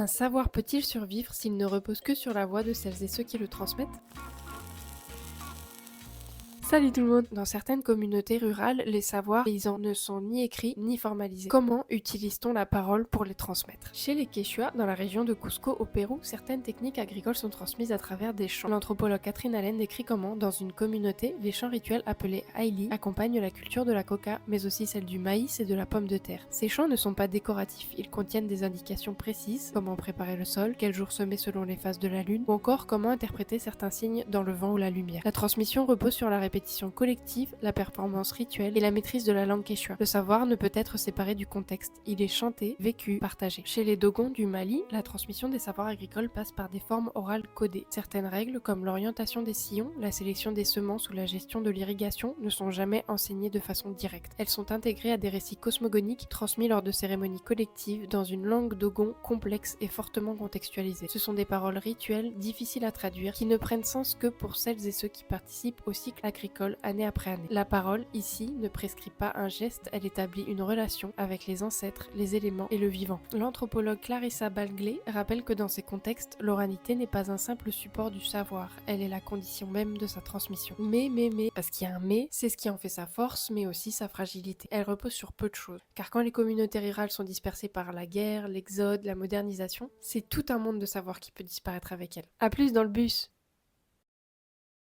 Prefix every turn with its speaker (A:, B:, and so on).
A: savoir peut-il survivre s'il ne repose que sur la voix de celles et ceux qui le transmettent? Salut tout le monde! Dans certaines communautés rurales, les savoirs paysans ne sont ni écrits ni formalisés. Comment utilise-t-on la parole pour les transmettre? Chez les Quechua, dans la région de Cusco au Pérou, certaines techniques agricoles sont transmises à travers des chants. L'anthropologue Catherine Allen décrit comment, dans une communauté, les chants rituels appelés aili accompagnent la culture de la coca, mais aussi celle du maïs et de la pomme de terre. Ces chants ne sont pas décoratifs, ils contiennent des indications précises, comment préparer le sol, quel jour semer selon les phases de la lune, ou encore comment interpréter certains signes dans le vent ou la lumière. La transmission repose sur la répétition collective, la performance rituelle et la maîtrise de la langue quechua. Le savoir ne peut être séparé du contexte, il est chanté, vécu, partagé. Chez les Dogons du Mali, la transmission des savoirs agricoles passe par des formes orales codées. Certaines règles, comme l'orientation des sillons, la sélection des semences ou la gestion de l'irrigation, ne sont jamais enseignées de façon directe. Elles sont intégrées à des récits cosmogoniques transmis lors de cérémonies collectives dans une langue dogon complexe et fortement contextualisée. Ce sont des paroles rituelles, difficiles à traduire, qui ne prennent sens que pour celles et ceux qui participent au cycle agricole année après année. La parole, ici, ne prescrit pas un geste, elle établit une relation avec les ancêtres, les éléments et le vivant. L'anthropologue Clarissa Balgley rappelle que dans ces contextes, l'oralité n'est pas un simple support du savoir, elle est la condition même de sa transmission. Mais, parce qu'il y a un mais, c'est ce qui en fait sa force, mais aussi sa fragilité. Elle repose sur peu de choses, car quand les communautés rurales sont dispersées par la guerre, l'exode, la modernisation, c'est tout un monde de savoir qui peut disparaître avec elle. À plus dans le bus!